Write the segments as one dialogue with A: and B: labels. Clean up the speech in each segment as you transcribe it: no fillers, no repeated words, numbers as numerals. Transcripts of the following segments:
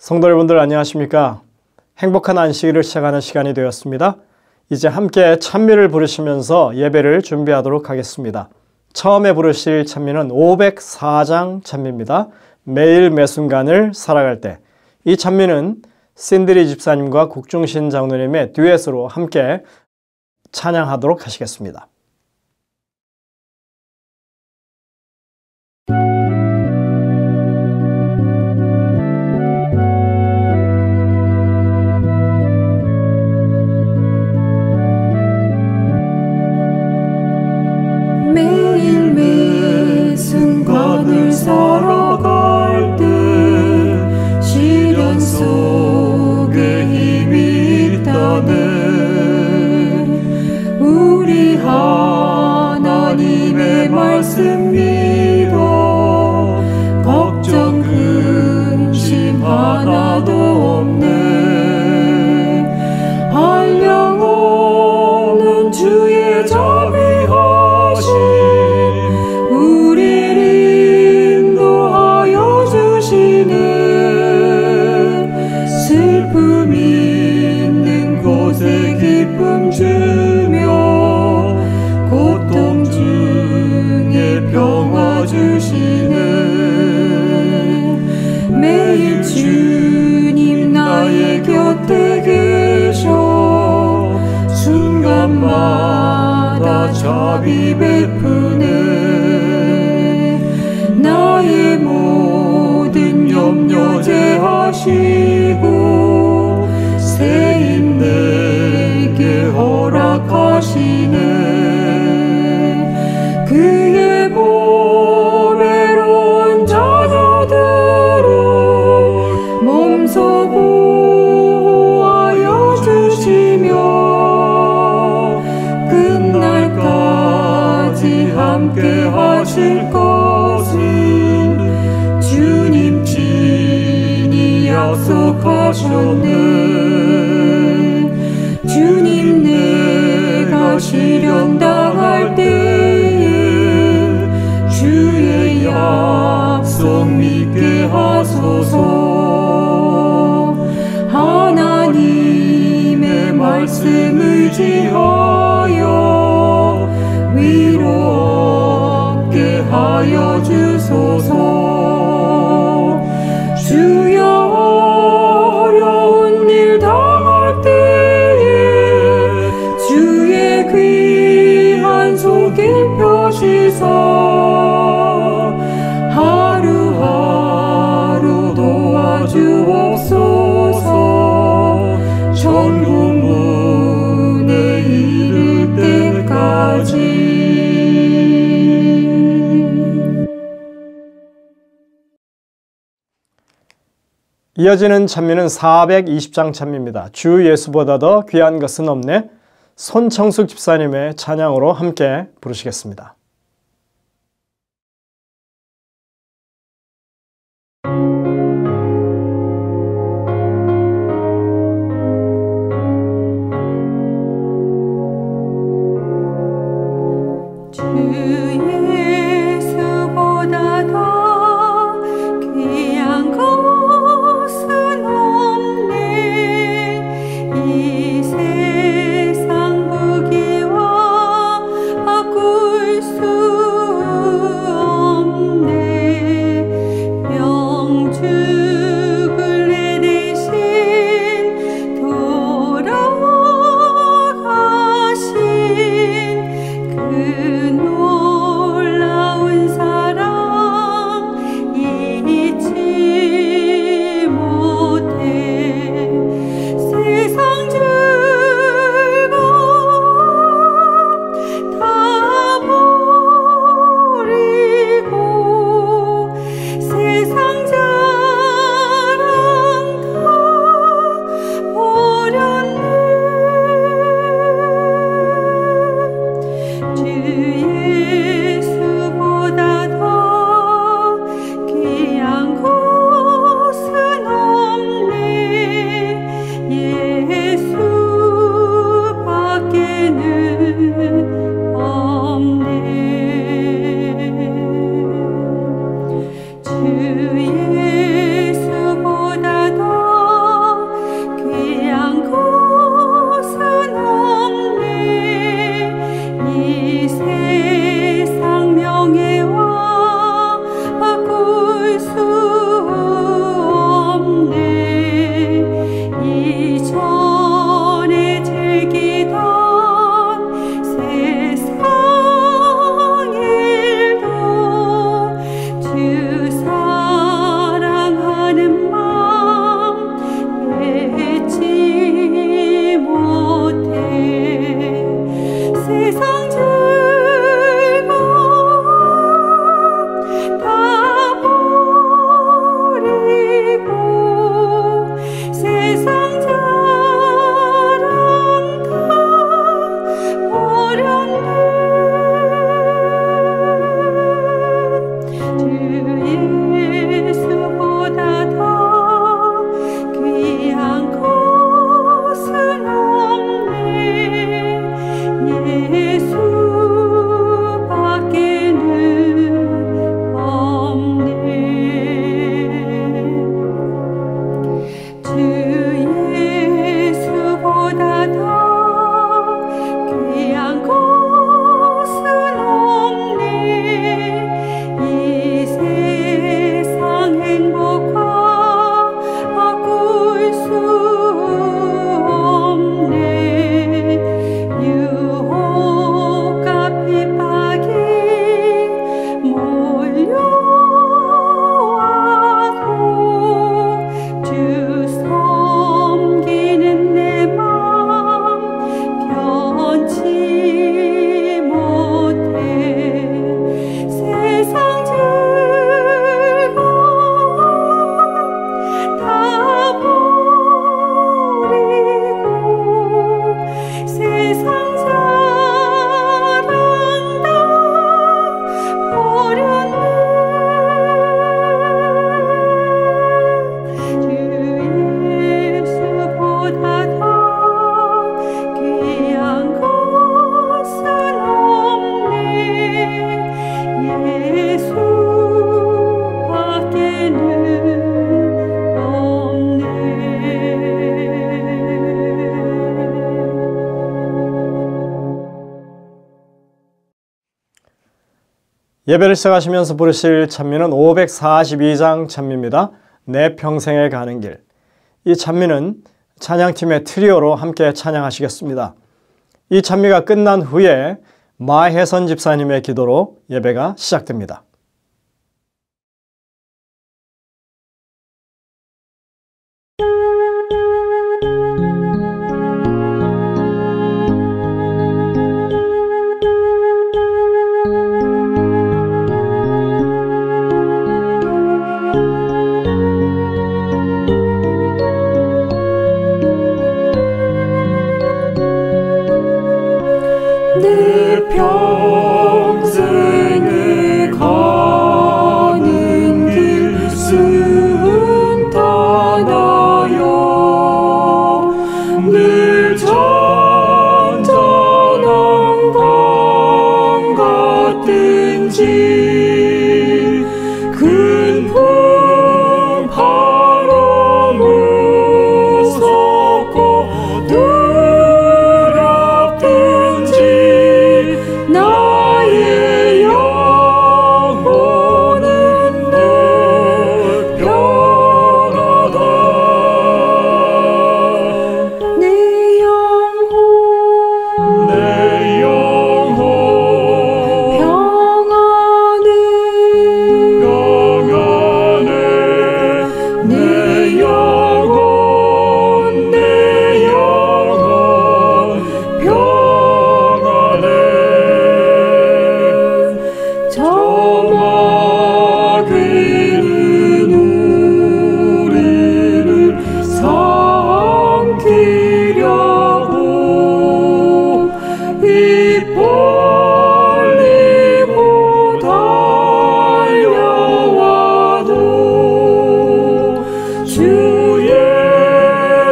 A: 성도 여러분들 안녕하십니까? 행복한 안식일을 시작하는 시간이 되었습니다. 이제 함께 찬미를 부르시면서 예배를 준비하도록 하겠습니다. 처음에 부르실 찬미는 504장 찬미입니다. 매일 매순간을 살아갈 때. 이 찬미는 신드리 집사님과 국중신 장로님의 듀엣으로 함께 찬양하도록 하시겠습니다.
B: 순간을 살아갈 때 시련 속에 힘이 있다네. 우리 하나님의 말씀 믿어 걱정 근심 하나도 없네. 한량 없는 주의 자비하심 슬픔 있는 곳에 기쁨 주며 고통 중에 평화 주시네. 매일 주님 나의 곁에 계셔 순간마다 자비 베푸네. 나의 모든 염려 제하시고 새 힘 내게 허락하시네. 그의 보배로운 자녀들을 몸소 보호하여 주시며 끝날까지 함께 하실 것을 주님 친히 약속하셨네. 주님 내가 시련 당할 때에 주의 약속 믿게 하소서. 하나님의 말씀 의지하여 위로 얻게 하여 주소서. 주여 어려운 일 당할 때에 주의 귀한 손길 펴시사 하루하루 도와주옵소서. 천국 문에 이를 때까지.
A: 이어지는 찬미는 420장 찬미입니다. 주 예수보다 더 귀한 것은 없네. 손청숙 집사님의 찬양으로 함께 부르시겠습니다.
B: 주 예수보다 더
A: 예배를 시작하시면서 부르실 찬미는 542장 찬미입니다. 내 평생에 가는 길. 이 찬미는 찬양팀의 트리오로 함께 찬양하시겠습니다. 이 찬미가 끝난 후에 마혜선 집사님의 기도로 예배가 시작됩니다.
B: 내 평생에 가는 길 순탄하여 늘 잔잔한 강 같든지 큰 풍 바람 무섭고 나의 영혼은 늘 평안하다. 내 영혼 평안해 내 영혼 저 마귀는 우리를 삼키려고 입 벌리고 달려와도 주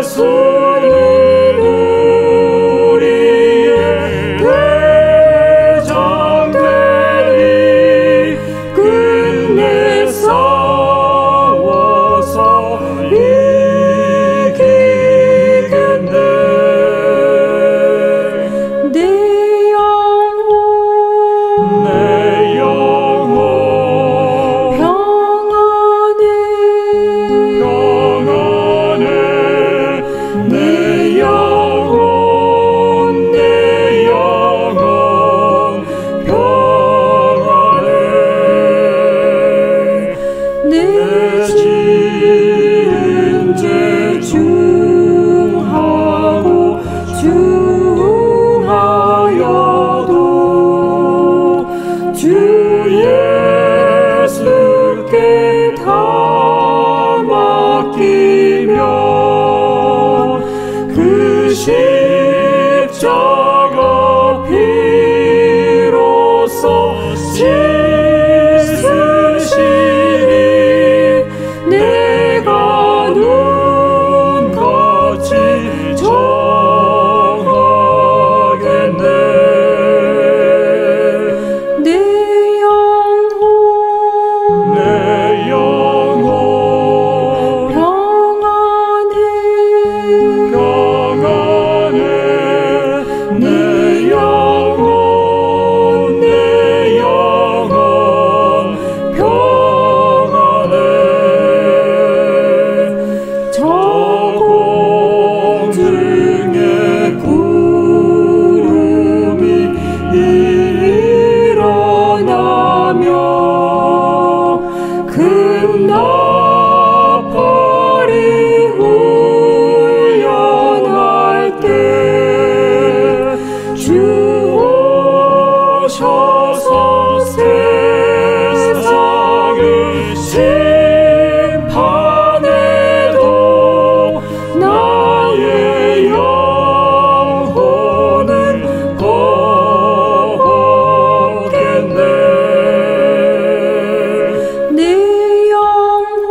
B: 예수는 우리의 대장되리 끝내 싸워서 이기겠네. 내 영혼 평안해 내 영혼 평안해 내 지은 죄 중하고 중하여도 주 예수께 다 맡기면 그 십자가 피로써 씻으시니 내가 눈같이 정하겠네. 내 영혼 평안해 내 영혼 평안해 저 공중에 구름이 일어나며 큰 나팔이 울려날 때 주 오셔서 세상을 심판해도 나의 영혼은 걷겠네. 내 영혼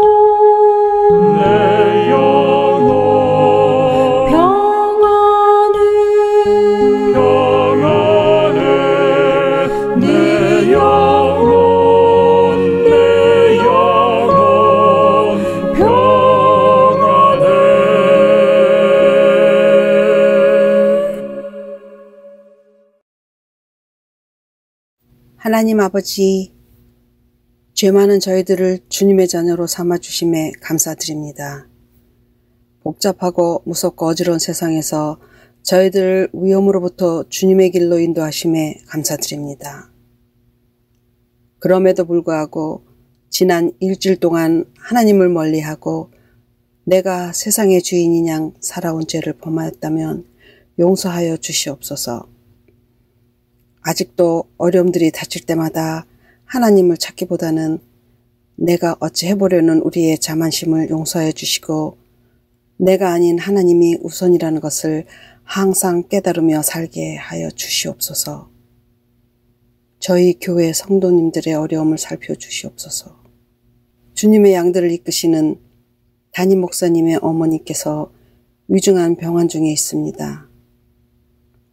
B: 평안해 내 영혼 평안해.
C: 하나님 아버지, 죄 많은 저희들을 주님의 자녀로 삼아주심에 감사드립니다. 복잡하고 무섭고 어지러운 세상에서 저희들을 위험으로부터 주님의 길로 인도하심에 감사드립니다. 그럼에도 불구하고 지난 일주일 동안 하나님을 멀리하고 내가 세상의 주인인 양 살아온 죄를 범하였다면 용서하여 주시옵소서. 아직도 어려움들이 닥칠 때마다 하나님을 찾기보다는 내가 어찌 해보려는 우리의 자만심을 용서해 주시고 내가 아닌 하나님이 우선이라는 것을 항상 깨달으며 살게 하여 주시옵소서. 저희 교회 성도님들의 어려움을 살펴주시옵소서. 주님의 양들을 이끄시는 담임 목사님의 어머니께서 위중한 병환 중에 있습니다.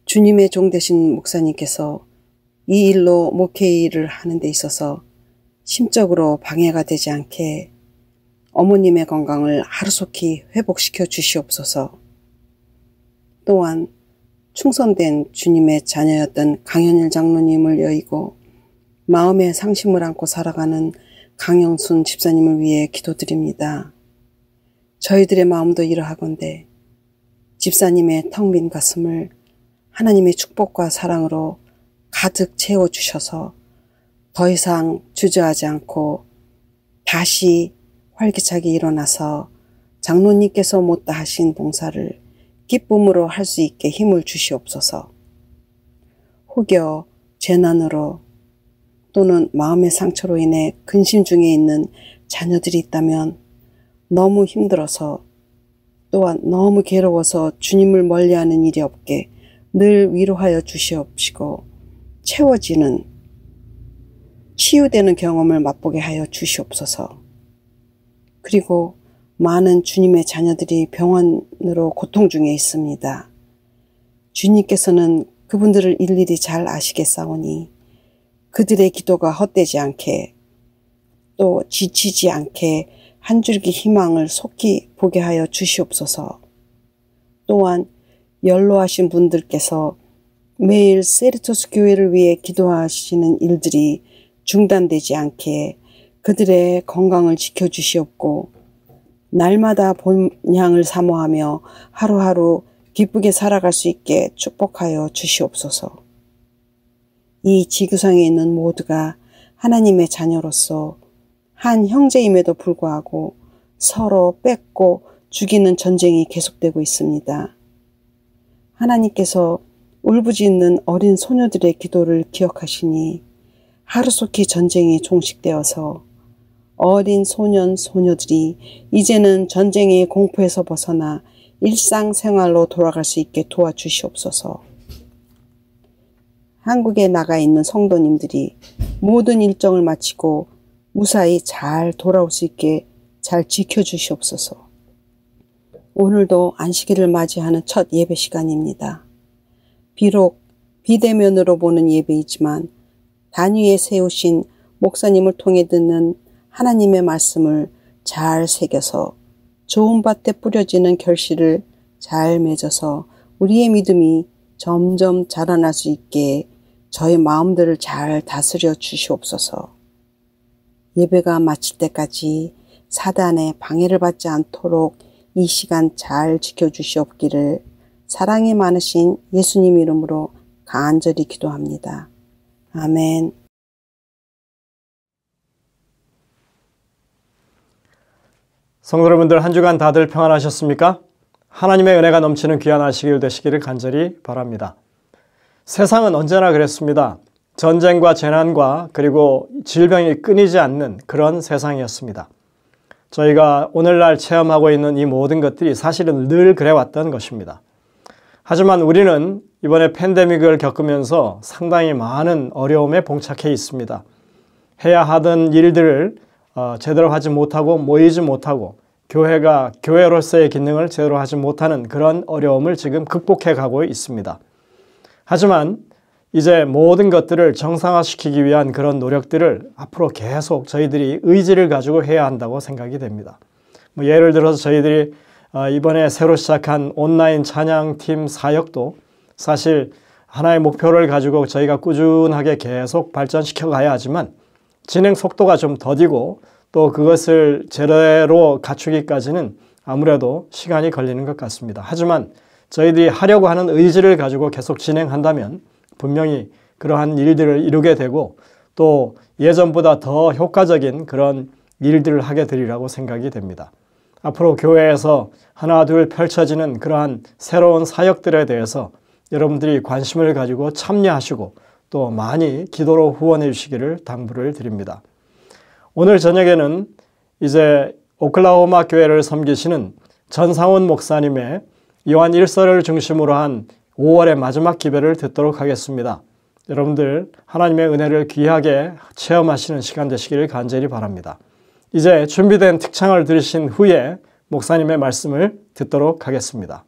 C: 주님의 종 되신 목사님께서 이 일로 목회 일을 하는 데 있어서 심적으로 방해가 되지 않게 어머님의 건강을 하루속히 회복시켜 주시옵소서. 또한 충성된 주님의 자녀였던 강현일 장로님을 여의고 마음의 상심을 안고 살아가는 강영순 집사님을 위해 기도드립니다. 저희들의 마음도 이러하건대 집사님의 텅 빈 가슴을 하나님의 축복과 사랑으로 가득 채워주셔서 더 이상 주저하지 않고 다시 활기차게 일어나서 장로님께서 못다 하신 봉사를 기쁨으로 할 수 있게 힘을 주시옵소서. 혹여 재난으로 또는 마음의 상처로 인해 근심 중에 있는 자녀들이 있다면 너무 힘들어서 또한 너무 괴로워서 주님을 멀리하는 일이 없게 늘 위로하여 주시옵시고 채워지는 치유되는 경험을 맛보게 하여 주시옵소서. 그리고 많은 주님의 자녀들이 병원으로 고통 중에 있습니다. 주님께서는 그분들을 일일이 잘 아시겠사오니 그들의 기도가 헛되지 않게 또 지치지 않게 한 줄기 희망을 속히 보게 하여 주시옵소서. 또한 연로하신 분들께서 매일 세리토스 교회를 위해 기도하시는 일들이 중단되지 않게 그들의 건강을 지켜주시옵고 날마다 본향을 사모하며 하루하루 기쁘게 살아갈 수 있게 축복하여 주시옵소서. 이 지구상에 있는 모두가 하나님의 자녀로서 한 형제임에도 불구하고 서로 뺏고 죽이는 전쟁이 계속되고 있습니다. 하나님께서 울부짖는 어린 소녀들의 기도를 기억하시니 하루속히 전쟁이 종식되어서 어린 소년, 소녀들이 이제는 전쟁의 공포에서 벗어나 일상생활로 돌아갈 수 있게 도와주시옵소서. 한국에 나가 있는 성도님들이 모든 일정을 마치고 무사히 잘 돌아올 수 있게 잘 지켜주시옵소서. 오늘도 안식일을 맞이하는 첫 예배 시간입니다. 비록 비대면으로 보는 예배이지만 단위에 세우신 목사님을 통해 듣는 하나님의 말씀을 잘 새겨서 좋은 밭에 뿌려지는 결실을 잘 맺어서 우리의 믿음이 점점 자라날 수 있게 저의 마음들을 잘 다스려 주시옵소서. 예배가 마칠 때까지 사단의 방해를 받지 않도록 이 시간 잘 지켜주시옵기를 사랑이 많으신 예수님 이름으로 간절히 기도합니다. 아멘.
A: 성도 여러분들 한 주간 다들 평안하셨습니까? 하나님의 은혜가 넘치는 귀한 안식일 되시기를 간절히 바랍니다. 세상은 언제나 그랬습니다. 전쟁과 재난과 그리고 질병이 끊이지 않는 그런 세상이었습니다. 저희가 오늘날 체험하고 있는 이 모든 것들이 사실은 늘 그래왔던 것입니다. 하지만 우리는 이번에 팬데믹을 겪으면서 상당히 많은 어려움에 봉착해 있습니다. 해야 하던 일들을 제대로 하지 못하고 모이지 못하고 교회가 교회로서의 기능을 제대로 하지 못하는 그런 어려움을 지금 극복해 가고 있습니다. 하지만 이제 모든 것들을 정상화시키기 위한 그런 노력들을 앞으로 계속 저희들이 의지를 가지고 해야 한다고 생각이 됩니다. 예를 들어서 저희들이 이번에 새로 시작한 온라인 찬양팀 사역도 사실 하나의 목표를 가지고 저희가 꾸준하게 계속 발전시켜 가야 하지만 진행 속도가 좀 더디고 또 그것을 제대로 갖추기까지는 아무래도 시간이 걸리는 것 같습니다. 하지만 저희들이 하려고 하는 의지를 가지고 계속 진행한다면 분명히 그러한 일들을 이루게 되고 또 예전보다 더 효과적인 그런 일들을 하게 되리라고 생각이 됩니다. 앞으로 교회에서 하나 둘 펼쳐지는 그러한 새로운 사역들에 대해서 여러분들이 관심을 가지고 참여하시고 또 많이 기도로 후원해 주시기를 당부를 드립니다. 오늘 저녁에는 이제 오클라호마 교회를 섬기시는 전상훈 목사님의 요한 1서를 중심으로 한 5월의 마지막 기배를 듣도록 하겠습니다. 여러분들 하나님의 은혜를 귀하게 체험하시는 시간 되시기를 간절히 바랍니다. 이제 준비된 특창을 들으신 후에 목사님의 말씀을 듣도록 하겠습니다.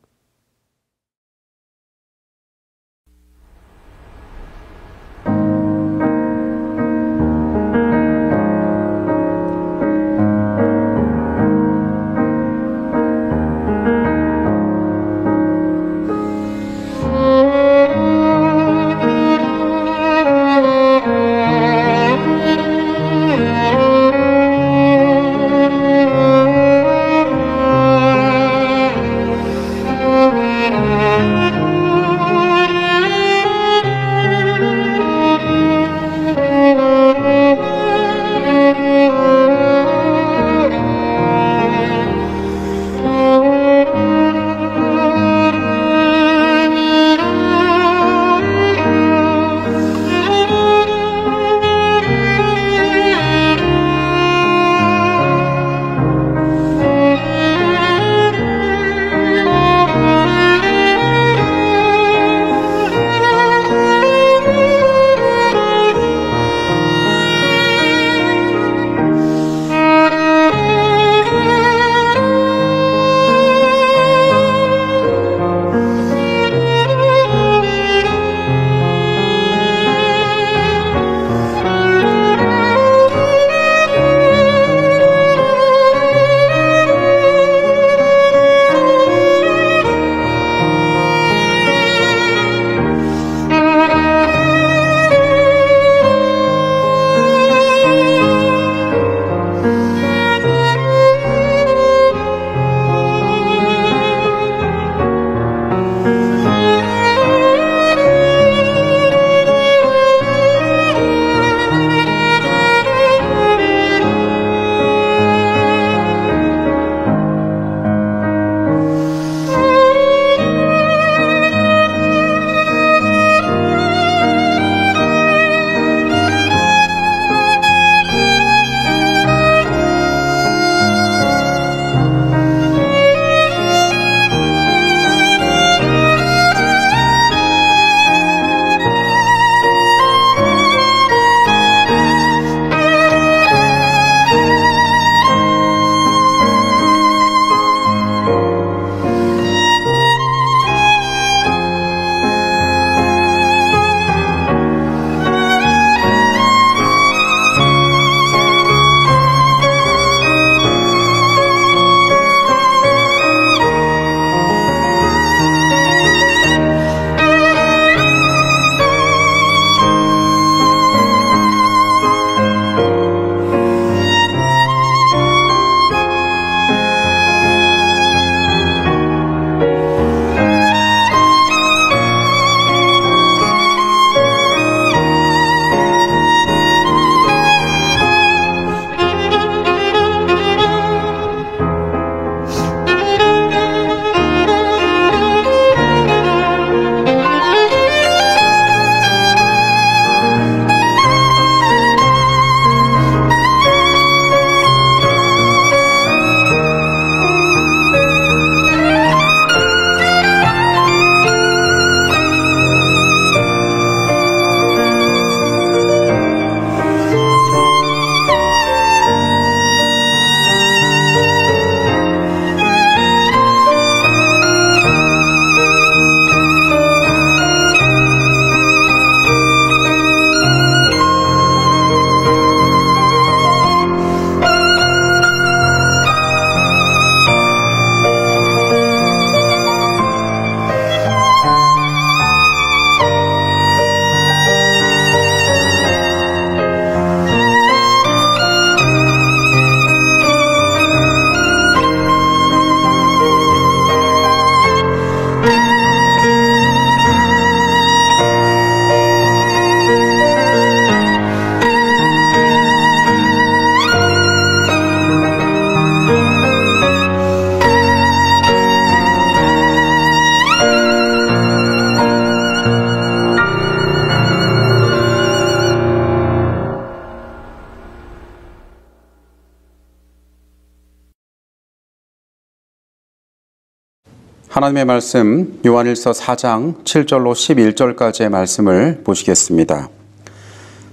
D: 하나님의 말씀 요한일서 4장 7절로 11절까지의 말씀을 보시겠습니다.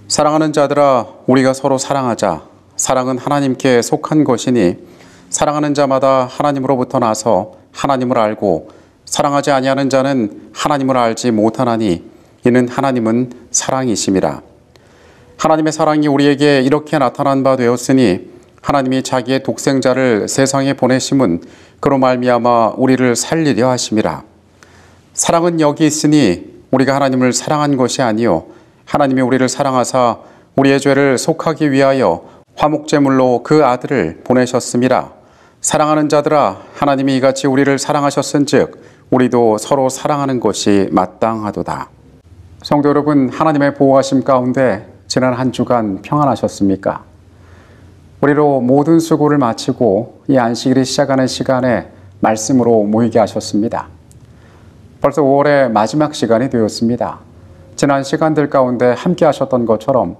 D: 사랑하는 자들아, 우리가 서로 사랑하자. 사랑은 하나님께 속한 것이니 사랑하는 자마다 하나님으로부터 나서 하나님을 알고 사랑하지 아니하는 자는 하나님을 알지 못하나니 이는 하나님은 사랑이심이라. 하나님의 사랑이 우리에게 이렇게 나타난 바 되었으니 하나님이 자기의 독생자를 세상에 보내심은 그로 말미암아 우리를 살리려 하심이라. 사랑은 여기 있으니 우리가 하나님을 사랑한 것이 아니요 하나님이 우리를 사랑하사 우리의 죄를 속하기 위하여 화목제물로 그 아들을 보내셨음이라. 사랑하는 자들아, 하나님이 이같이 우리를 사랑하셨은즉 우리도 서로 사랑하는 것이 마땅하도다. 성도 여러분, 하나님의 보호하심 가운데 지난 한 주간 평안하셨습니까? 우리로 모든 수고를 마치고 이 안식일이 시작하는 시간에 말씀으로 모이게 하셨습니다. 벌써 5월의 마지막 시간이 되었습니다. 지난 시간들 가운데 함께 하셨던 것처럼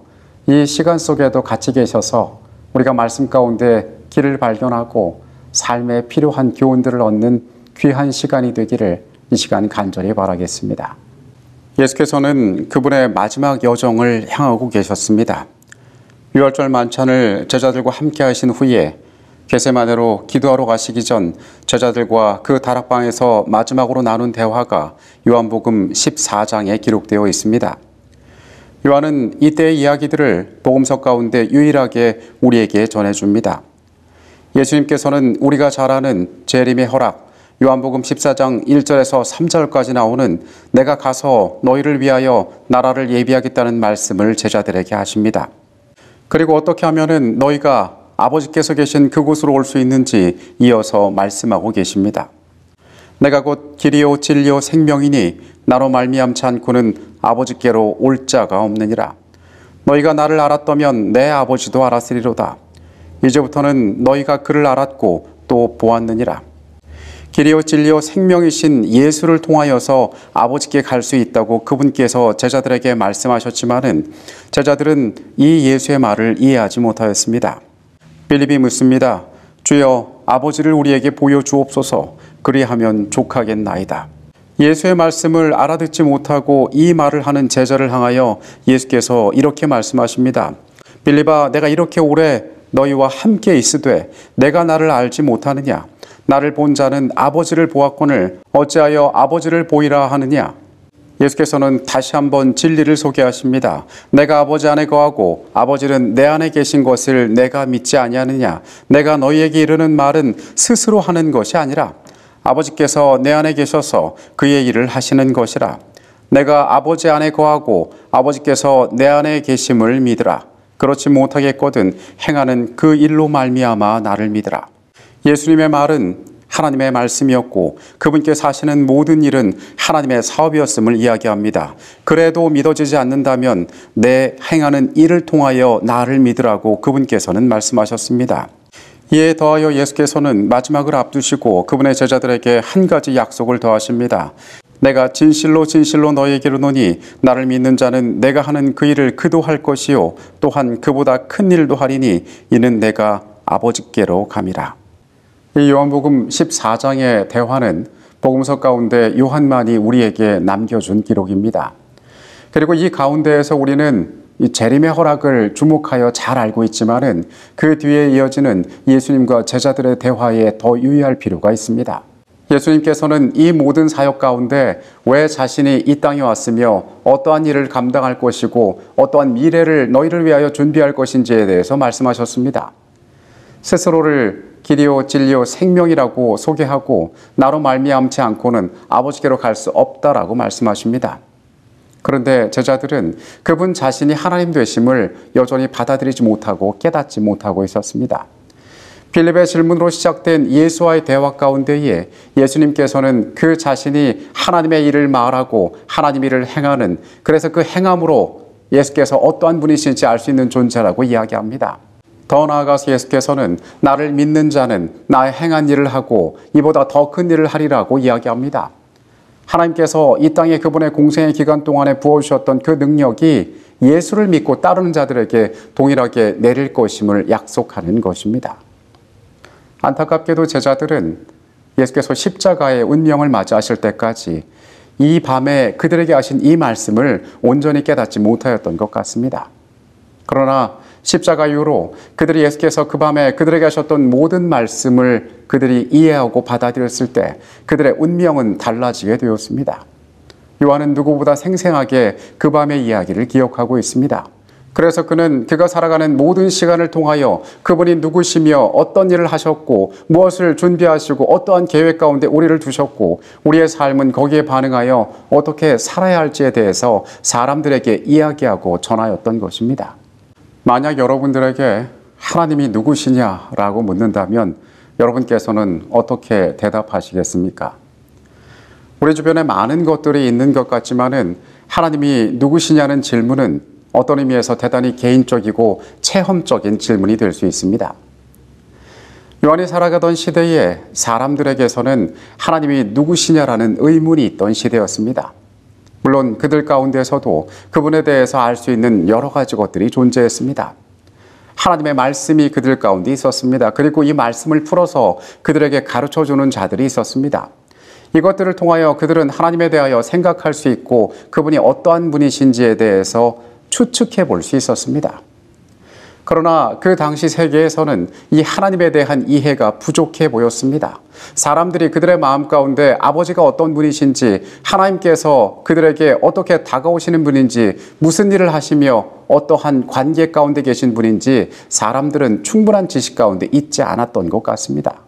D: 이 시간 속에도 같이 계셔서 우리가 말씀 가운데 길을 발견하고 삶에 필요한 교훈들을 얻는 귀한 시간이 되기를 이 시간 간절히 바라겠습니다. 예수께서는 그분의 마지막 여정을 향하고 계셨습니다. 유월절 만찬을 제자들과 함께 하신 후에 겟세마네로 기도하러 가시기 전 제자들과 그 다락방에서 마지막으로 나눈 대화가 요한복음 14장에 기록되어 있습니다. 요한은 이때의 이야기들을 복음서 가운데 유일하게 우리에게 전해줍니다. 예수님께서는 우리가 잘 아는 재림의 허락, 요한복음 14장 1절에서 3절까지 나오는 내가 가서 너희를 위하여 나라를 예비하겠다는 말씀을 제자들에게 하십니다. 그리고 어떻게 하면은 너희가 아버지께서 계신 그곳으로 올 수 있는지 이어서 말씀하고 계십니다. 내가 곧 길이요 진리요 생명이니 나로 말미암지 않고는 아버지께로 올 자가 없느니라. 너희가 나를 알았다면 내 아버지도 알았으리로다. 이제부터는 너희가 그를 알았고 또 보았느니라. 길이요 진리요 생명이신 예수를 통하여서 아버지께 갈 수 있다고 그분께서 제자들에게 말씀하셨지만은 제자들은 이 예수의 말을 이해하지 못하였습니다. 빌립이 묻습니다. 주여, 아버지를 우리에게 보여주옵소서. 그리하면 족하겠나이다. 예수의 말씀을 알아듣지 못하고 이 말을 하는 제자를 향하여 예수께서 이렇게 말씀하십니다. 빌립아, 내가 이렇게 오래 너희와 함께 있으되 내가 나를 알지 못하느냐? 나를 본 자는 아버지를 보았거늘 어찌하여 아버지를 보이라 하느냐? 예수께서는 다시 한번 진리를 소개하십니다. 내가 아버지 안에 거하고 아버지는 내 안에 계신 것을 내가 믿지 아니하느냐? 내가 너희에게 이르는 말은 스스로 하는 것이 아니라 아버지께서 내 안에 계셔서 그의 일을 하시는 것이라. 내가 아버지 안에 거하고 아버지께서 내 안에 계심을 믿으라. 그렇지 못하겠거든 행하는 그 일로 말미암아 나를 믿으라. 예수님의 말은 하나님의 말씀이었고 그분께서 하시는 모든 일은 하나님의 사업이었음을 이야기합니다. 그래도 믿어지지 않는다면 내 행하는 일을 통하여 나를 믿으라고 그분께서는 말씀하셨습니다. 이에 더하여 예수께서는 마지막을 앞두시고 그분의 제자들에게 한 가지 약속을 더하십니다. 내가 진실로 진실로 너희에게 이르노니 나를 믿는 자는 내가 하는 그 일을 그도 할 것이요 또한 그보다 큰 일도 하리니 이는 내가 아버지께로 감이라. 이 요한복음 14장의 대화는 복음서 가운데 요한만이 우리에게 남겨준 기록입니다. 그리고 이 가운데에서 우리는 이 재림의 허락을 주목하여 잘 알고 있지만은 그 뒤에 이어지는 예수님과 제자들의 대화에 더 유의할 필요가 있습니다. 예수님께서는 이 모든 사역 가운데 왜 자신이 이 땅에 왔으며 어떠한 일을 감당할 것이고 어떠한 미래를 너희를 위하여 준비할 것인지에 대해서 말씀하셨습니다. 스스로를 길이요 진리요 생명이라고 소개하고 나로 말미암지 않고는 아버지께로 갈 수 없다라고 말씀하십니다. 그런데 제자들은 그분 자신이 하나님 되심을 여전히 받아들이지 못하고 깨닫지 못하고 있었습니다. 빌립의 질문으로 시작된 예수와의 대화 가운데에 예수님께서는 그 자신이 하나님의 일을 말하고 하나님 일을 행하는, 그래서 그 행함으로 예수께서 어떠한 분이신지 알 수 있는 존재라고 이야기합니다. 더 나아가서 예수께서는 나를 믿는 자는 나의 행한 일을 하고 이보다 더 큰 일을 하리라고 이야기합니다. 하나님께서 이 땅에 그분의 공생의 기간 동안에 부어주셨던 그 능력이 예수를 믿고 따르는 자들에게 동일하게 내릴 것임을 약속하는 것입니다. 안타깝게도 제자들은 예수께서 십자가의 운명을 맞이하실 때까지 이 밤에 그들에게 하신 이 말씀을 온전히 깨닫지 못하였던 것 같습니다. 그러나 십자가 이후로 그들이 예수께서 그 밤에 그들에게 하셨던 모든 말씀을 그들이 이해하고 받아들였을 때 그들의 운명은 달라지게 되었습니다. 요한은 누구보다 생생하게 그 밤의 이야기를 기억하고 있습니다. 그래서 그는 그가 살아가는 모든 시간을 통하여 그분이 누구시며 어떤 일을 하셨고 무엇을 준비하시고 어떠한 계획 가운데 우리를 두셨고 우리의 삶은 거기에 반응하여 어떻게 살아야 할지에 대해서 사람들에게 이야기하고 전하였던 것입니다. 만약 여러분들에게 하나님이 누구시냐라고 묻는다면 여러분께서는 어떻게 대답하시겠습니까? 우리 주변에 많은 것들이 있는 것 같지만은 하나님이 누구시냐는 질문은 어떤 의미에서 대단히 개인적이고 체험적인 질문이 될 수 있습니다. 요한이 살아가던 시대에 사람들에게서는 하나님이 누구시냐라는 의문이 있던 시대였습니다. 물론 그들 가운데서도 그분에 대해서 알 수 있는 여러 가지 것들이 존재했습니다. 하나님의 말씀이 그들 가운데 있었습니다. 그리고 이 말씀을 풀어서 그들에게 가르쳐주는 자들이 있었습니다. 이것들을 통하여 그들은 하나님에 대하여 생각할 수 있고 그분이 어떠한 분이신지에 대해서 추측해 볼 수 있었습니다. 그러나 그 당시 세계에서는 이 하나님에 대한 이해가 부족해 보였습니다. 사람들이 그들의 마음 가운데 아버지가 어떤 분이신지, 하나님께서 그들에게 어떻게 다가오시는 분인지, 무슨 일을 하시며 어떠한 관계 가운데 계신 분인지 사람들은 충분한 지식 가운데 있지 않았던 것 같습니다.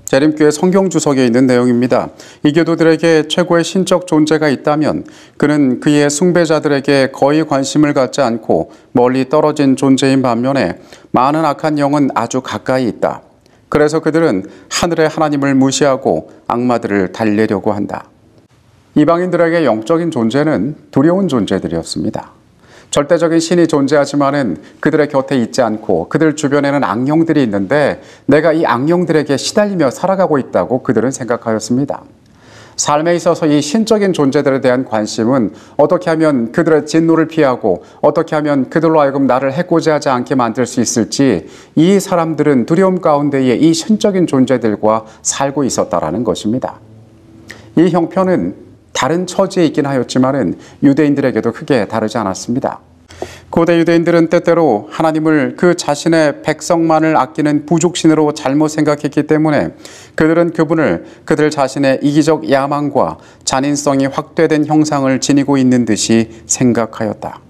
D: 재림교회 성경주석에 있는 내용입니다. 이 교도들에게 최고의 신적 존재가 있다면 그는 그의 숭배자들에게 거의 관심을 갖지 않고 멀리 떨어진 존재인 반면에 많은 악한 영은 아주 가까이 있다. 그래서 그들은 하늘의 하나님을 무시하고 악마들을 달래려고 한다. 이방인들에게 영적인 존재는 두려운 존재들이었습니다. 절대적인 신이 존재하지만은 그들의 곁에 있지 않고 그들 주변에는 악령들이 있는데 내가 이 악령들에게 시달리며 살아가고 있다고 그들은 생각하였습니다. 삶에 있어서 이 신적인 존재들에 대한 관심은 어떻게 하면 그들의 진노를 피하고 어떻게 하면 그들로 하여금 나를 해코지 하지 않게 만들 수 있을지 이 사람들은 두려움 가운데에 이 신적인 존재들과 살고 있었다라는 것입니다. 이 형편은 다른 처지에 있긴 하였지만은 유대인들에게도 크게 다르지 않았습니다. 고대 유대인들은 때때로 하나님을 그 자신의 백성만을 아끼는 부족신으로 잘못 생각했기 때문에 그들은 그분을 그들 자신의 이기적 야망과 잔인성이 확대된 형상을 지니고 있는 듯이 생각하였다.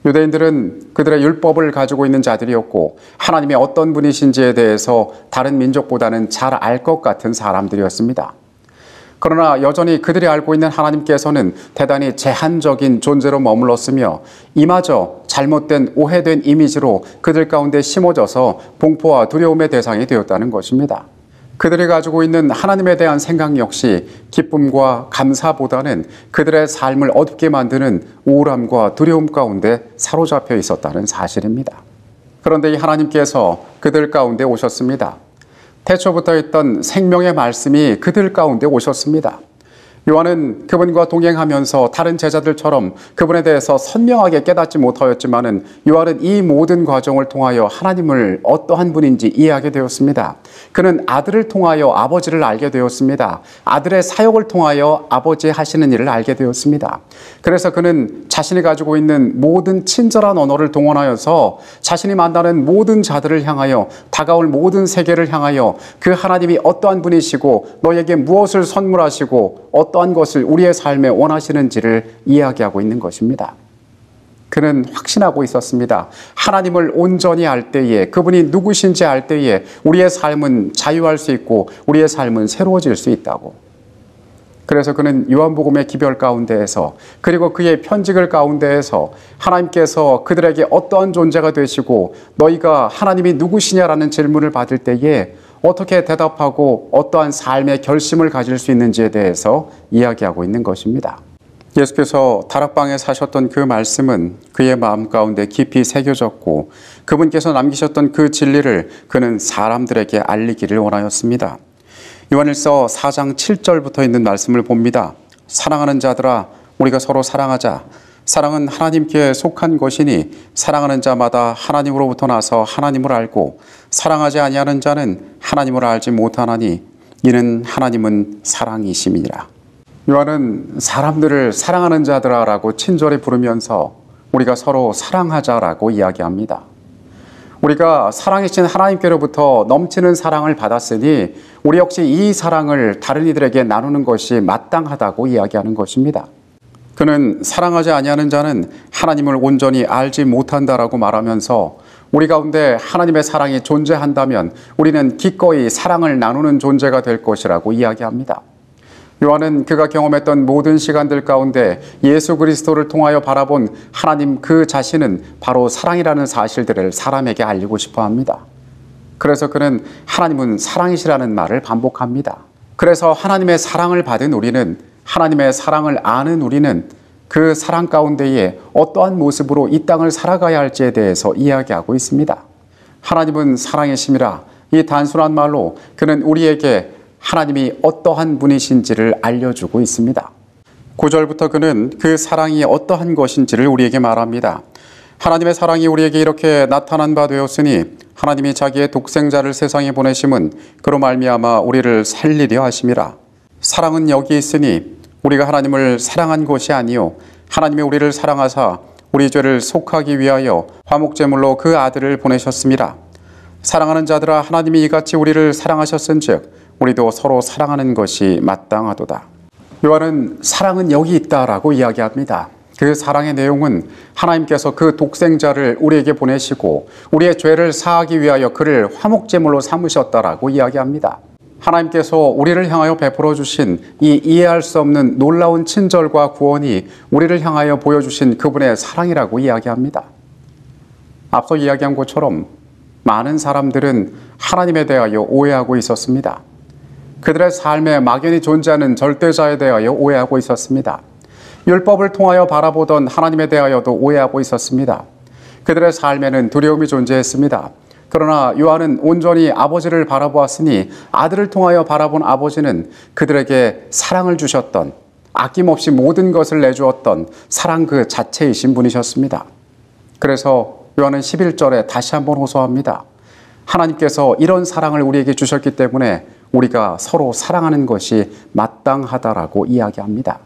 D: 유대인들은 그들의 율법을 가지고 있는 자들이었고 하나님이 어떤 분이신지에 대해서 다른 민족보다는 잘 알 것 같은 사람들이었습니다. 그러나 여전히 그들이 알고 있는 하나님께서는 대단히 제한적인 존재로 머물렀으며 이마저 잘못된 오해된 이미지로 그들 가운데 심어져서 공포와 두려움의 대상이 되었다는 것입니다. 그들이 가지고 있는 하나님에 대한 생각 역시 기쁨과 감사보다는 그들의 삶을 어둡게 만드는 우울함과 두려움 가운데 사로잡혀 있었다는 사실입니다. 그런데 이 하나님께서 그들 가운데 오셨습니다. 태초부터 있던 생명의 말씀이 그들 가운데 오셨습니다. 요한은 그분과 동행하면서 다른 제자들처럼 그분에 대해서 선명하게 깨닫지 못하였지만은 요한은 이 모든 과정을 통하여 하나님을 어떠한 분인지 이해하게 되었습니다. 그는 아들을 통하여 아버지를 알게 되었습니다. 아들의 사역을 통하여 아버지 하시는 일을 알게 되었습니다. 그래서 그는 자신이 가지고 있는 모든 친절한 언어를 동원하여서 자신이 만나는 모든 자들을 향하여 다가올 모든 세계를 향하여 그 하나님이 어떠한 분이시고 너에게 무엇을 선물하시고 어떠한 것을 우리의 삶에 원하시는지를 이야기하고 있는 것입니다. 그는 확신하고 있었습니다. 하나님을 온전히 알 때에 그분이 누구신지 알 때에 우리의 삶은 자유할 수 있고 우리의 삶은 새로워질 수 있다고. 그래서 그는 요한복음의 기별 가운데에서 그리고 그의 편지글 가운데에서 하나님께서 그들에게 어떠한 존재가 되시고 너희가 하나님이 누구시냐라는 질문을 받을 때에 어떻게 대답하고 어떠한 삶의 결심을 가질 수 있는지에 대해서 이야기하고 있는 것입니다. 예수께서 다락방에 사셨던 그 말씀은 그의 마음 가운데 깊이 새겨졌고 그분께서 남기셨던 그 진리를 그는 사람들에게 알리기를 원하였습니다. 요한일서 4장 7절부터 있는 말씀을 봅니다. 사랑하는 자들아 우리가 서로 사랑하자. 사랑은 하나님께 속한 것이니 사랑하는 자마다 하나님으로부터 나서 하나님을 알고 사랑하지 아니하는 자는 하나님을 알지 못하나니 이는 하나님은 사랑이심이니라. 요한은 사람들을 사랑하는 자들아라고 친절히 부르면서 우리가 서로 사랑하자라고 이야기합니다. 우리가 사랑이신 하나님께로부터 넘치는 사랑을 받았으니 우리 역시 이 사랑을 다른 이들에게 나누는 것이 마땅하다고 이야기하는 것입니다. 그는 사랑하지 아니하는 자는 하나님을 온전히 알지 못한다라고 말하면서 우리 가운데 하나님의 사랑이 존재한다면 우리는 기꺼이 사랑을 나누는 존재가 될 것이라고 이야기합니다. 요한은 그가 경험했던 모든 시간들 가운데 예수 그리스도를 통하여 바라본 하나님 그 자신은 바로 사랑이라는 사실들을 사람에게 알리고 싶어 합니다. 그래서 그는 하나님은 사랑이시라는 말을 반복합니다. 그래서 하나님의 사랑을 받은 우리는, 하나님의 사랑을 아는 우리는 그 사랑 가운데에 어떠한 모습으로 이 땅을 살아가야 할지에 대해서 이야기하고 있습니다. 하나님은 사랑이심이라, 이 단순한 말로 그는 우리에게 하나님이 어떠한 분이신지를 알려주고 있습니다. 9절부터 그는 그 사랑이 어떠한 것인지를 우리에게 말합니다. 하나님의 사랑이 우리에게 이렇게 나타난 바 되었으니 하나님이 자기의 독생자를 세상에 보내심은 그로 말미암아 우리를 살리려 하심이라. 사랑은 여기 있으니 우리가 하나님을 사랑한 것이 아니요 하나님이 우리를 사랑하사 우리 죄를 속하기 위하여 화목제물로 그 아들을 보내셨습니다. 사랑하는 자들아, 하나님이 이같이 우리를 사랑하셨은즉 우리도 서로 사랑하는 것이 마땅하도다. 요한은 사랑은 여기 있다라고 이야기합니다. 그 사랑의 내용은 하나님께서 그 독생자를 우리에게 보내시고 우리의 죄를 사하기 위하여 그를 화목제물로 삼으셨다라고 이야기합니다. 하나님께서 우리를 향하여 베풀어 주신 이 이해할 수 없는 놀라운 친절과 구원이 우리를 향하여 보여주신 그분의 사랑이라고 이야기합니다. 앞서 이야기한 것처럼 많은 사람들은 하나님에 대하여 오해하고 있었습니다. 그들의 삶에 막연히 존재하는 절대자에 대하여 오해하고 있었습니다. 율법을 통하여 바라보던 하나님에 대하여도 오해하고 있었습니다. 그들의 삶에는 두려움이 존재했습니다. 그러나 요한은 온전히 아버지를 바라보았으니 아들을 통하여 바라본 아버지는 그들에게 사랑을 주셨던, 아낌없이 모든 것을 내주었던 사랑 그 자체이신 분이셨습니다. 그래서 요한은 11절에 다시 한번 호소합니다. 하나님께서 이런 사랑을 우리에게 주셨기 때문에 우리가 서로 사랑하는 것이 마땅하다라고 이야기합니다.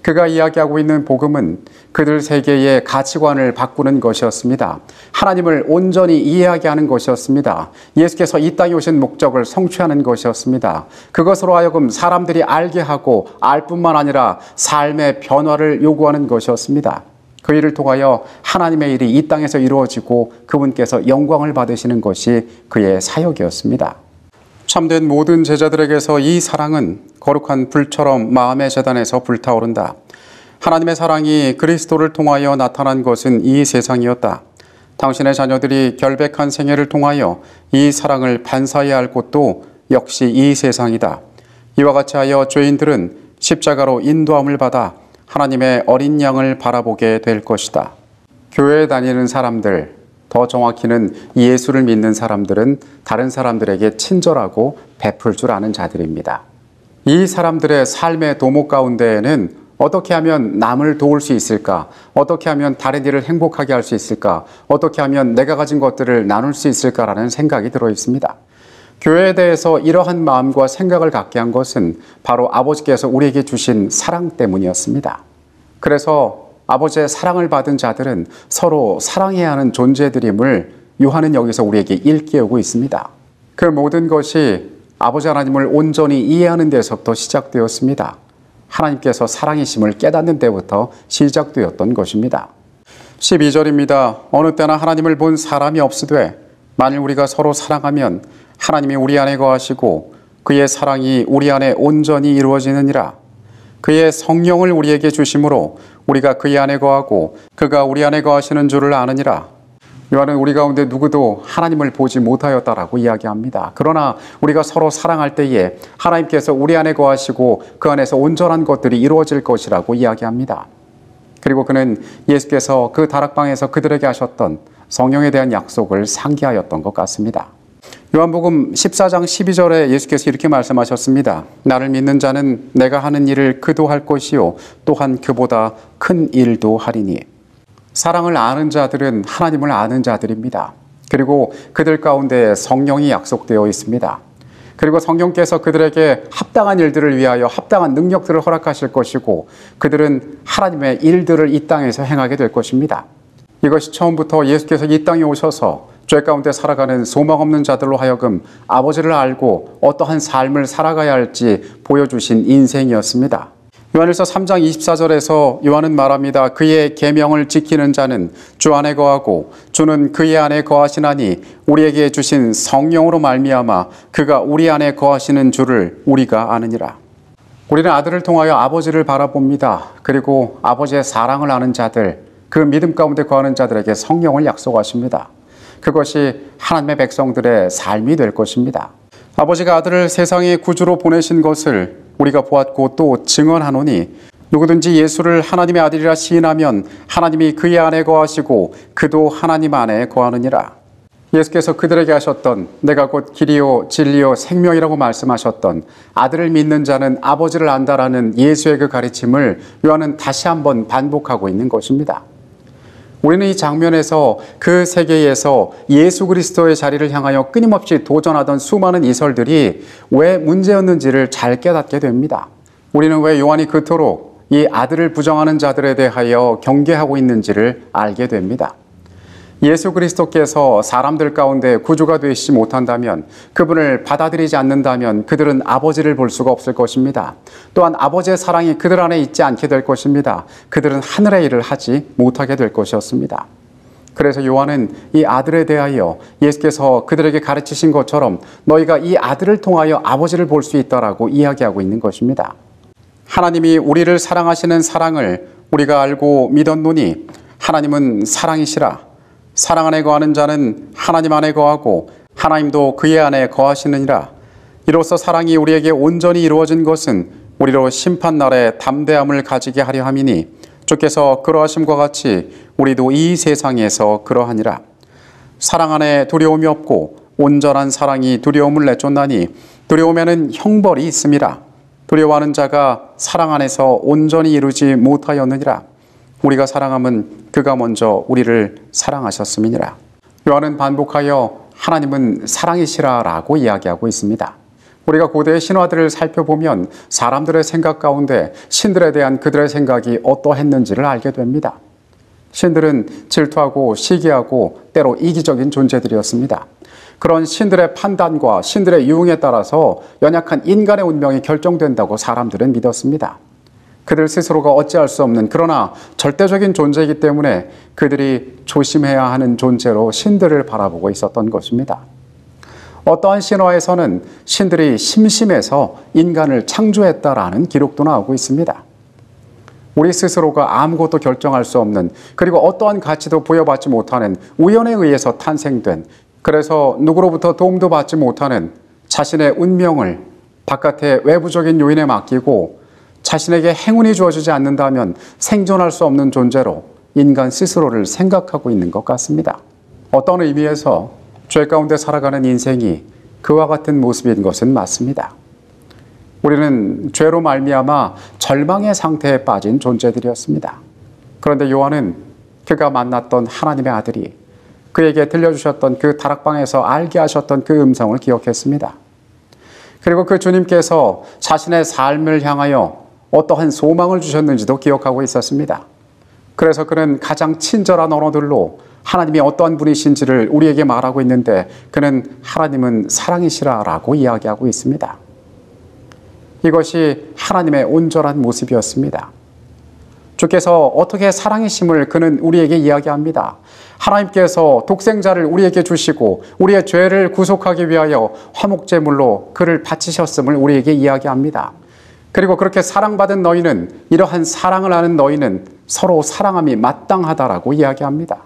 D: 그가 이야기하고 있는 복음은 그들 세계의 가치관을 바꾸는 것이었습니다. 하나님을 온전히 이해하게 하는 것이었습니다. 예수께서 이 땅에 오신 목적을 성취하는 것이었습니다. 그것으로 하여금 사람들이 알게 하고 알 뿐만 아니라 삶의 변화를 요구하는 것이었습니다. 그 일을 통하여 하나님의 일이 이 땅에서 이루어지고 그분께서 영광을 받으시는 것이 그의 사역이었습니다. 참된 모든 제자들에게서 이 사랑은 거룩한 불처럼 마음의 제단에서 불타오른다. 하나님의 사랑이 그리스도를 통하여 나타난 것은 이 세상이었다. 당신의 자녀들이 결백한 생애를 통하여 이 사랑을 반사해야 할 곳도 역시 이 세상이다. 이와 같이 하여 죄인들은 십자가로 인도함을 받아 하나님의 어린 양을 바라보게 될 것이다. 교회에 다니는 사람들, 더 정확히는 예수를 믿는 사람들은 다른 사람들에게 친절하고 베풀 줄 아는 자들입니다. 이 사람들의 삶의 도목 가운데에는 어떻게 하면 남을 도울 수 있을까? 어떻게 하면 다른 일을 행복하게 할 수 있을까? 어떻게 하면 내가 가진 것들을 나눌 수 있을까라는 생각이 들어 있습니다. 교회에 대해서 이러한 마음과 생각을 갖게 한 것은 바로 아버지께서 우리에게 주신 사랑 때문이었습니다. 그래서 아버지의 사랑을 받은 자들은 서로 사랑해야 하는 존재들임을 요한은 여기서 우리에게 일깨우고 있습니다. 그 모든 것이 아버지 하나님을 온전히 이해하는 데서부터 시작되었습니다. 하나님께서 사랑이심을 깨닫는 데부터 시작되었던 것입니다. 12절입니다. 어느 때나 하나님을 본 사람이 없으되 만일 우리가 서로 사랑하면 하나님이 우리 안에 거하시고 그의 사랑이 우리 안에 온전히 이루어지느니라. 그의 성령을 우리에게 주심으로 우리가 그의 안에 거하고 그가 우리 안에 거하시는 줄을 아느니라. 요한은 우리 가운데 누구도 하나님을 보지 못하였다라고 이야기합니다. 그러나 우리가 서로 사랑할 때에 하나님께서 우리 안에 거하시고 그 안에서 온전한 것들이 이루어질 것이라고 이야기합니다. 그리고 그는 예수께서 그 다락방에서 그들에게 하셨던 성령에 대한 약속을 상기하였던 것 같습니다. 요한복음 14장 12절에 예수께서 이렇게 말씀하셨습니다. 나를 믿는 자는 내가 하는 일을 그도 할 것이요 또한 그보다 큰 일도 하리니. 사랑을 아는 자들은 하나님을 아는 자들입니다. 그리고 그들 가운데 성령이 약속되어 있습니다. 그리고 성령께서 그들에게 합당한 일들을 위하여 합당한 능력들을 허락하실 것이고 그들은 하나님의 일들을 이 땅에서 행하게 될 것입니다. 이것이 처음부터 예수께서 이 땅에 오셔서 죄 가운데 살아가는 소망 없는 자들로 하여금 아버지를 알고 어떠한 삶을 살아가야 할지 보여주신 인생이었습니다. 요한일서 3장 24절에서 요한은 말합니다. 그의 계명을 지키는 자는 주 안에 거하고 주는 그의 안에 거하시나니 우리에게 주신 성령으로 말미암아 그가 우리 안에 거하시는 주를 우리가 아느니라. 우리는 아들을 통하여 아버지를 바라봅니다. 그리고 아버지의 사랑을 아는 자들, 그 믿음 가운데 거하는 자들에게 성령을 약속하십니다. 그것이 하나님의 백성들의 삶이 될 것입니다. 아버지가 아들을 세상의 구주로 보내신 것을 우리가 보았고 또 증언하노니 누구든지 예수를 하나님의 아들이라 시인하면 하나님이 그의 안에 거하시고 그도 하나님 안에 거하느니라. 예수께서 그들에게 하셨던 내가 곧 길이요 진리요 생명이라고 말씀하셨던 아들을 믿는 자는 아버지를 안다라는 예수의 그 가르침을 요한은 다시 한번 반복하고 있는 것입니다. 우리는 이 장면에서 그 세계에서 예수 그리스도의 자리를 향하여 끊임없이 도전하던 수많은 이설들이 왜 문제였는지를 잘 깨닫게 됩니다. 우리는 왜 요한이 그토록 이 아들을 부정하는 자들에 대하여 경계하고 있는지를 알게 됩니다. 예수 그리스도께서 사람들 가운데 구주가 되시지 못한다면, 그분을 받아들이지 않는다면 그들은 아버지를 볼 수가 없을 것입니다. 또한 아버지의 사랑이 그들 안에 있지 않게 될 것입니다. 그들은 하늘의 일을 하지 못하게 될 것이었습니다. 그래서 요한은 이 아들에 대하여 예수께서 그들에게 가르치신 것처럼 너희가 이 아들을 통하여 아버지를 볼 수 있다라고 이야기하고 있는 것입니다. 하나님이 우리를 사랑하시는 사랑을 우리가 알고 믿었노니 하나님은 사랑이시라. 사랑 안에 거하는 자는 하나님 안에 거하고 하나님도 그의 안에 거하시느니라. 이로써 사랑이 우리에게 온전히 이루어진 것은 우리로 심판날에 담대함을 가지게 하려 함이니 주께서 그러하심과 같이 우리도 이 세상에서 그러하니라. 사랑 안에 두려움이 없고 온전한 사랑이 두려움을 내쫓나니 두려움에는 형벌이 있음이라. 두려워하는 자가 사랑 안에서 온전히 이루지 못하였느니라. 우리가 사랑함은 그가 먼저 우리를 사랑하셨음이니라. 요한은 반복하여 하나님은 사랑이시라라고 이야기하고 있습니다. 우리가 고대의 신화들을 살펴보면 사람들의 생각 가운데 신들에 대한 그들의 생각이 어떠했는지를 알게 됩니다. 신들은 질투하고 시기하고 때로 이기적인 존재들이었습니다. 그런 신들의 판단과 신들의 유흥에 따라서 연약한 인간의 운명이 결정된다고 사람들은 믿었습니다. 그들 스스로가 어찌할 수 없는 그러나 절대적인 존재이기 때문에 그들이 조심해야 하는 존재로 신들을 바라보고 있었던 것입니다. 어떠한 신화에서는 신들이 심심해서 인간을 창조했다라는 기록도 나오고 있습니다. 우리 스스로가 아무것도 결정할 수 없는, 그리고 어떠한 가치도 부여받지 못하는, 우연에 의해서 탄생된, 그래서 누구로부터 도움도 받지 못하는 자신의 운명을 바깥의 외부적인 요인에 맡기고 자신에게 행운이 주어지지 않는다면 생존할 수 없는 존재로 인간 스스로를 생각하고 있는 것 같습니다. 어떤 의미에서 죄 가운데 살아가는 인생이 그와 같은 모습인 것은 맞습니다. 우리는 죄로 말미암아 절망의 상태에 빠진 존재들이었습니다. 그런데 요한은 그가 만났던 하나님의 아들이 그에게 들려주셨던 그 다락방에서 알게 하셨던 그 음성을 기억했습니다. 그리고 그 주님께서 자신의 삶을 향하여 어떠한 소망을 주셨는지도 기억하고 있었습니다. 그래서 그는 가장 친절한 언어들로 하나님이 어떠한 분이신지를 우리에게 말하고 있는데 그는 하나님은 사랑이시라라고 이야기하고 있습니다. 이것이 하나님의 온전한 모습이었습니다. 주께서 어떻게 사랑이심을 그는 우리에게 이야기합니다. 하나님께서 독생자를 우리에게 주시고 우리의 죄를 구속하기 위하여 화목제물로 그를 바치셨음을 우리에게 이야기합니다. 그리고 그렇게 사랑받은 너희는, 이러한 사랑을 아는 너희는 서로 사랑함이 마땅하다라고 이야기합니다.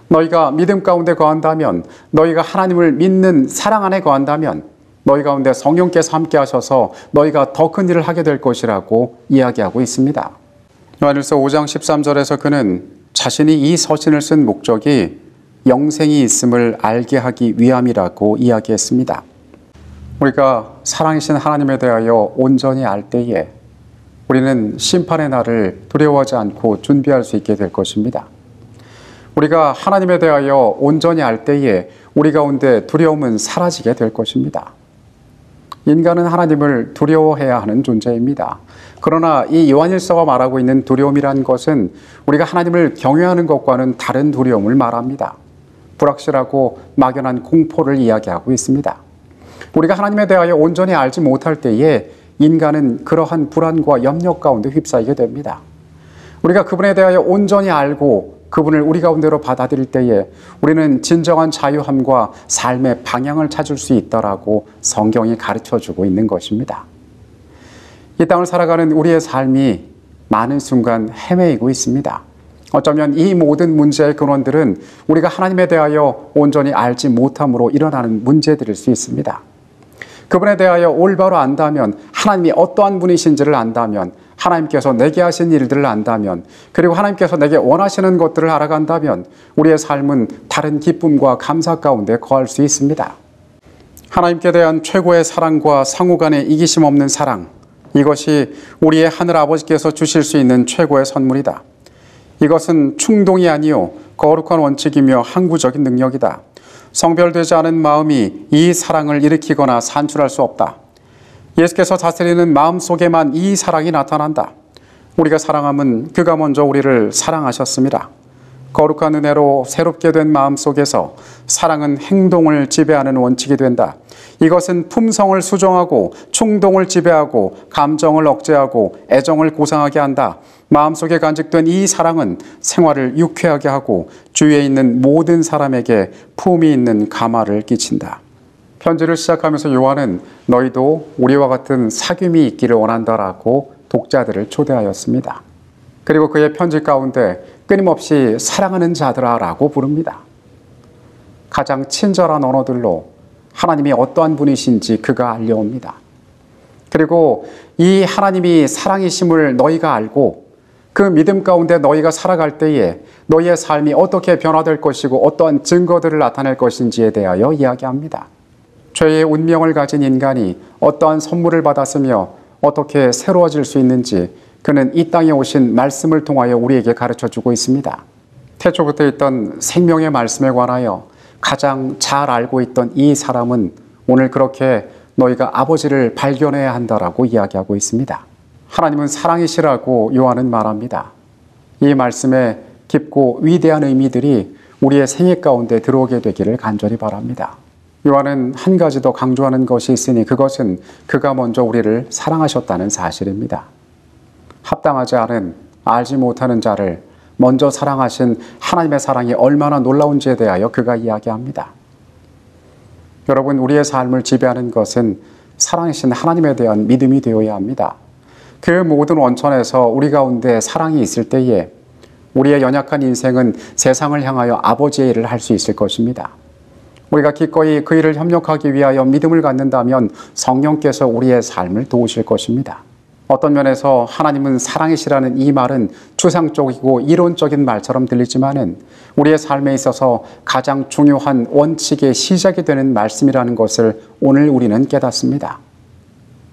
D: 너희가 믿음 가운데 거한다면, 너희가 하나님을 믿는 사랑 안에 거한다면 너희 가운데 성령께서 함께 하셔서 너희가 더 큰 일을 하게 될 것이라고 이야기하고 있습니다. 요한일서 5장 13절에서 그는 자신이 이 서신을 쓴 목적이 영생이 있음을 알게 하기 위함이라고 이야기했습니다. 우리가 사랑이신 하나님에 대하여 온전히 알 때에 우리는 심판의 날을 두려워하지 않고 준비할 수 있게 될 것입니다. 우리가 하나님에 대하여 온전히 알 때에 우리 가운데 두려움은 사라지게 될 것입니다. 인간은 하나님을 두려워해야 하는 존재입니다. 그러나 이 요한일서가 말하고 있는 두려움이란 것은 우리가 하나님을 경외하는 것과는 다른 두려움을 말합니다. 불확실하고 막연한 공포를 이야기하고 있습니다. 우리가 하나님에 대하여 온전히 알지 못할 때에 인간은 그러한 불안과 염려 가운데 휩싸이게 됩니다. 우리가 그분에 대하여 온전히 알고 그분을 우리 가운데로 받아들일 때에 우리는 진정한 자유함과 삶의 방향을 찾을 수 있다라고 성경이 가르쳐주고 있는 것입니다. 이 땅을 살아가는 우리의 삶이 많은 순간 헤매이고 있습니다. 어쩌면 이 모든 문제의 근원들은 우리가 하나님에 대하여 온전히 알지 못함으로 일어나는 문제들일 수 있습니다. 그분에 대하여 올바로 안다면, 하나님이 어떠한 분이신지를 안다면, 하나님께서 내게 하신 일들을 안다면, 그리고 하나님께서 내게 원하시는 것들을 알아간다면 우리의 삶은 다른 기쁨과 감사 가운데 거할 수 있습니다. 하나님께 대한 최고의 사랑과 상호 간의 이기심 없는 사랑, 이것이 우리의 하늘 아버지께서 주실 수 있는 최고의 선물이다. 이것은 충동이 아니요 거룩한 원칙이며 항구적인 능력이다. 성별되지 않은 마음이 이 사랑을 일으키거나 산출할 수 없다. 예수께서 다스리는 마음 속에만 이 사랑이 나타난다. 우리가 사랑함은 그가 먼저 우리를 사랑하셨습니다. 거룩한 은혜로 새롭게 된 마음 속에서 사랑은 행동을 지배하는 원칙이 된다. 이것은 품성을 수정하고 충동을 지배하고 감정을 억제하고 애정을 고상하게 한다. 마음속에 간직된 이 사랑은 생활을 유쾌하게 하고 주위에 있는 모든 사람에게 품이 있는 감화를 끼친다. 편지를 시작하면서 요한은 너희도 우리와 같은 사귐이 있기를 원한다라고 독자들을 초대하였습니다. 그리고 그의 편지 가운데 끊임없이 사랑하는 자들아라고 부릅니다. 가장 친절한 언어들로 하나님이 어떠한 분이신지 그가 알려옵니다. 그리고 이 하나님이 사랑이심을 너희가 알고 그 믿음 가운데 너희가 살아갈 때에 너희의 삶이 어떻게 변화될 것이고 어떠한 증거들을 나타낼 것인지에 대하여 이야기합니다. 죄의 운명을 가진 인간이 어떠한 선물을 받았으며 어떻게 새로워질 수 있는지 그는 이 땅에 오신 말씀을 통하여 우리에게 가르쳐주고 있습니다. 태초부터 있던 생명의 말씀에 관하여 가장 잘 알고 있던 이 사람은 오늘 그렇게 너희가 아버지를 발견해야 한다라고 이야기하고 있습니다. 하나님은 사랑이시라고 요한은 말합니다. 이 말씀에 깊고 위대한 의미들이 우리의 생애 가운데 들어오게 되기를 간절히 바랍니다. 요한은 한 가지 더 강조하는 것이 있으니 그것은 그가 먼저 우리를 사랑하셨다는 사실입니다. 합당하지 않은 알지 못하는 자를 먼저 사랑하신 하나님의 사랑이 얼마나 놀라운지에 대하여 그가 이야기합니다. 여러분, 우리의 삶을 지배하는 것은 사랑이신 하나님에 대한 믿음이 되어야 합니다. 그 모든 원천에서 우리 가운데 사랑이 있을 때에 우리의 연약한 인생은 세상을 향하여 아버지의 일을 할 수 있을 것입니다. 우리가 기꺼이 그 일을 협력하기 위하여 믿음을 갖는다면 성령께서 우리의 삶을 도우실 것입니다. 어떤 면에서 하나님은 사랑이시라는 이 말은 추상적이고 이론적인 말처럼 들리지만은 우리의 삶에 있어서 가장 중요한 원칙의 시작이 되는 말씀이라는 것을 오늘 우리는 깨닫습니다.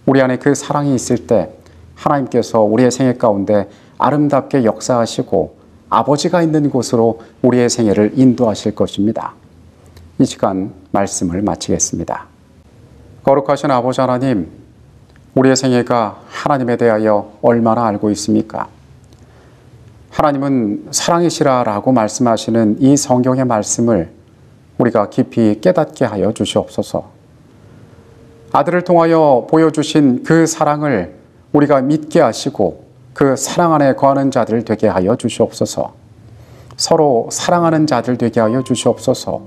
D: 우리 안에 그 사랑이 있을 때 하나님께서 우리의 생애 가운데 아름답게 역사하시고 아버지가 있는 곳으로 우리의 생애를 인도하실 것입니다. 이 시간 말씀을 마치겠습니다. 거룩하신 아버지 하나님, 우리의 생애가 하나님에 대하여 얼마나 알고 있습니까? 하나님은 사랑이시라라고 말씀하시는 이 성경의 말씀을 우리가 깊이 깨닫게 하여 주시옵소서. 아들을 통하여 보여주신 그 사랑을 우리가 믿게 하시고 그 사랑 안에 거하는 자들 되게 하여 주시옵소서. 서로 사랑하는 자들 되게 하여 주시옵소서.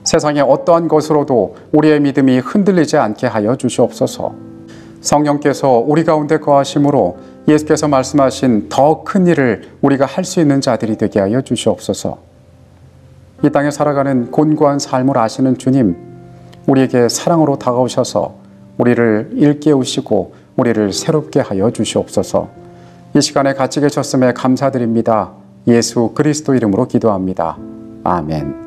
D: 세상의 어떠한 것으로도 우리의 믿음이 흔들리지 않게 하여 주시옵소서. 성령께서 우리 가운데 거하심으로 예수께서 말씀하신 더 큰 일을 우리가 할 수 있는 자들이 되게 하여 주시옵소서. 이 땅에 살아가는 곤고한 삶을 아시는 주님, 우리에게 사랑으로 다가오셔서 우리를 일깨우시고 우리를 새롭게 하여 주시옵소서. 이 시간에 같이 계셨음에 감사드립니다. 예수 그리스도 이름으로 기도합니다. 아멘.